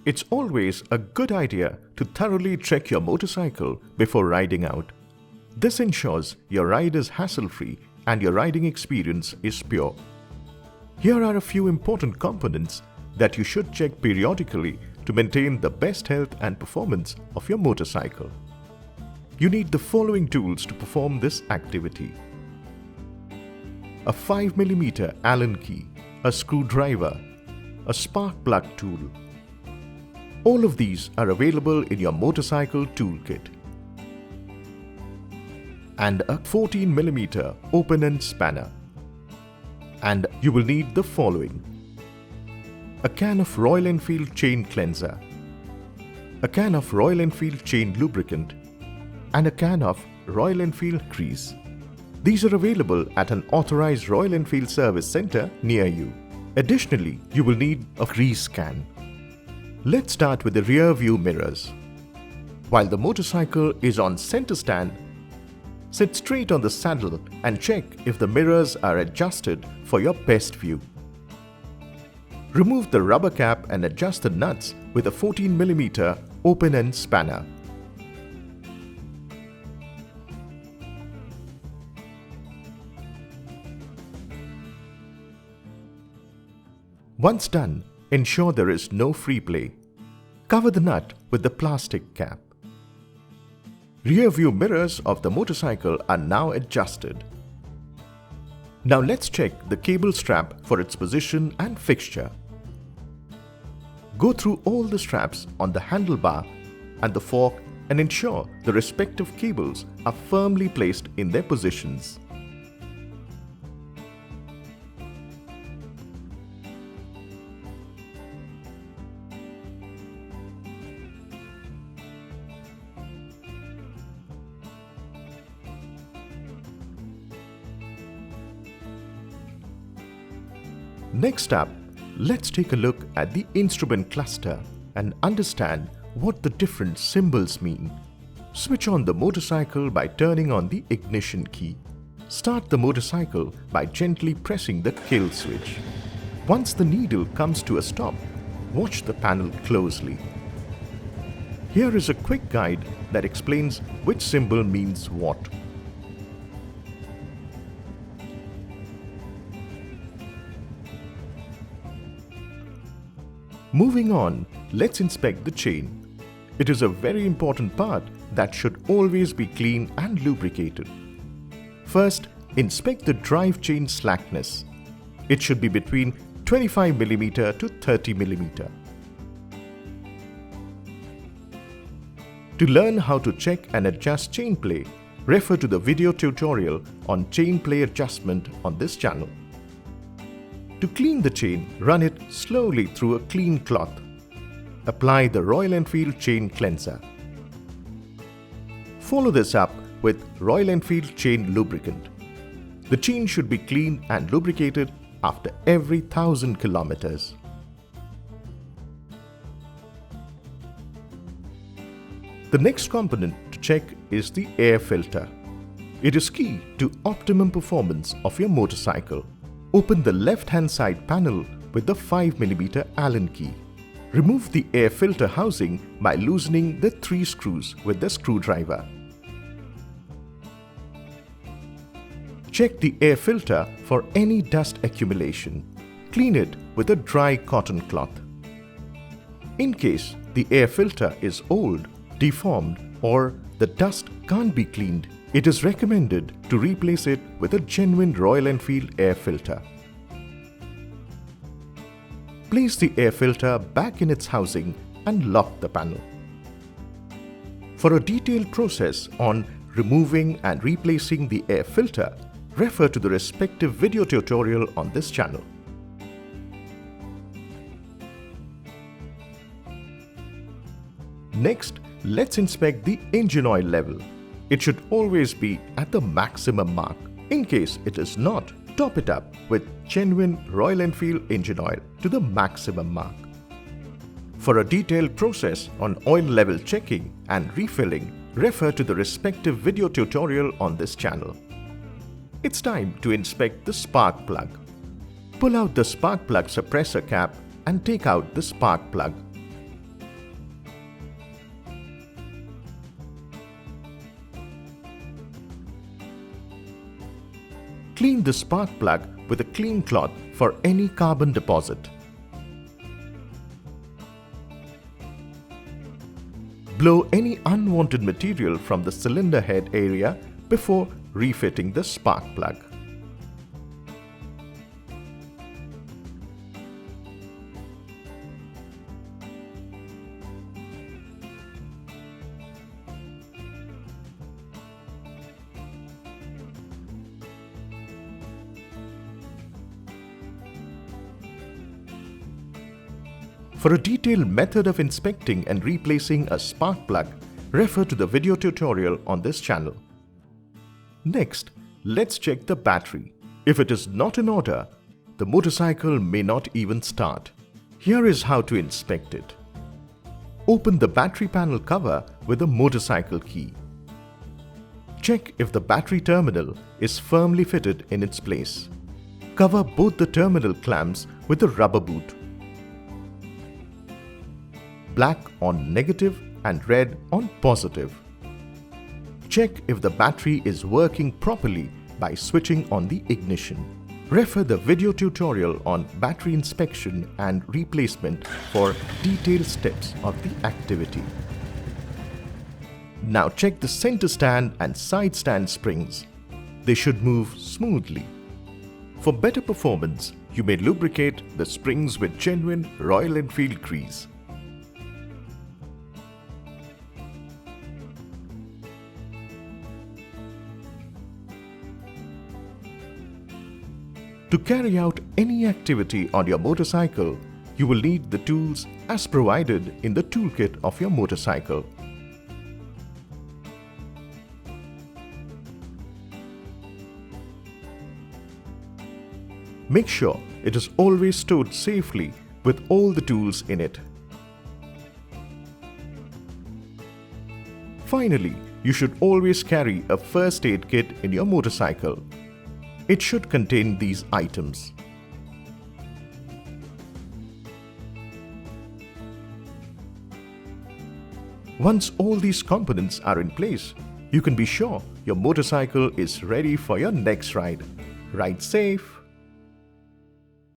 It's always a good idea to thoroughly check your motorcycle before riding out. This ensures your ride is hassle-free and your riding experience is pure. Here are a few important components that you should check periodically to maintain the best health and performance of your motorcycle. You need the following tools to perform this activity: a 5mm Allen key, a screwdriver, a spark plug tool. All of these are available in your motorcycle toolkit. And a 14mm open-end spanner. And you will need the following: a can of Royal Enfield chain cleanser, a can of Royal Enfield chain lubricant, and a can of Royal Enfield grease. These are available at an authorized Royal Enfield service center near you. Additionally, you will need a grease can. Let's start with the rear view mirrors. While the motorcycle is on center stand, sit straight on the saddle and check if the mirrors are adjusted for your best view. Remove the rubber cap and adjust the nuts with a 14mm open-end spanner. Once done, ensure there is no free play. Cover the nut with the plastic cap. Rear view mirrors of the motorcycle are now adjusted. Now let's check the cable strap for its position and fixture. Go through all the straps on the handlebar and the fork and ensure the respective cables are firmly placed in their positions. Next up, let's take a look at the instrument cluster and understand what the different symbols mean. Switch on the motorcycle by turning on the ignition key. Start the motorcycle by gently pressing the kill switch. Once the needle comes to a stop, watch the panel closely. Here is a quick guide that explains which symbol means what. Moving on, let's inspect the chain. It is a very important part that should always be clean and lubricated. First, inspect the drive chain slackness. It should be between 25mm to 30mm. To learn how to check and adjust chain play, refer to the video tutorial on chain play adjustment on this channel. To clean the chain, run it slowly through a clean cloth. Apply the Royal Enfield chain cleanser. Follow this up with Royal Enfield chain lubricant. The chain should be cleaned and lubricated after every 1000 kilometers. The next component to check is the air filter. It is key to optimum performance of your motorcycle. Open the left-hand side panel with the 5mm Allen key. Remove the air filter housing by loosening the 3 screws with the screwdriver. Check the air filter for any dust accumulation. Clean it with a dry cotton cloth. In case the air filter is old, deformed, or the dust can't be cleaned, it is recommended to replace it with a genuine Royal Enfield air filter. Place the air filter back in its housing and lock the panel. For a detailed process on removing and replacing the air filter, refer to the respective video tutorial on this channel. Next, let's inspect the engine oil level. It should always be at the maximum mark. In case it is not, top it up with genuine Royal Enfield engine oil to the maximum mark. For a detailed process on oil level checking and refilling, refer to the respective video tutorial on this channel. It's time to inspect the spark plug. Pull out the spark plug suppressor cap and take out the spark plug. Clean the spark plug with a clean cloth for any carbon deposit. Blow any unwanted material from the cylinder head area before refitting the spark plug. For a detailed method of inspecting and replacing a spark plug, refer to the video tutorial on this channel. Next, let's check the battery. If it is not in order, the motorcycle may not even start. Here is how to inspect it. Open the battery panel cover with a motorcycle key. Check if the battery terminal is firmly fitted in its place. Cover both the terminal clamps with a rubber boot. Black on negative and red on positive. Check if the battery is working properly by switching on the ignition. Refer the video tutorial on battery inspection and replacement for detailed steps of the activity. Now check the center stand and side stand springs. They should move smoothly. For better performance, you may lubricate the springs with genuine Royal Enfield grease. To carry out any activity on your motorcycle, you will need the tools as provided in the toolkit of your motorcycle. Make sure it is always stored safely with all the tools in it. Finally, you should always carry a first aid kit in your motorcycle. It should contain these items. Once all these components are in place, you can be sure your motorcycle is ready for your next ride. Ride safe.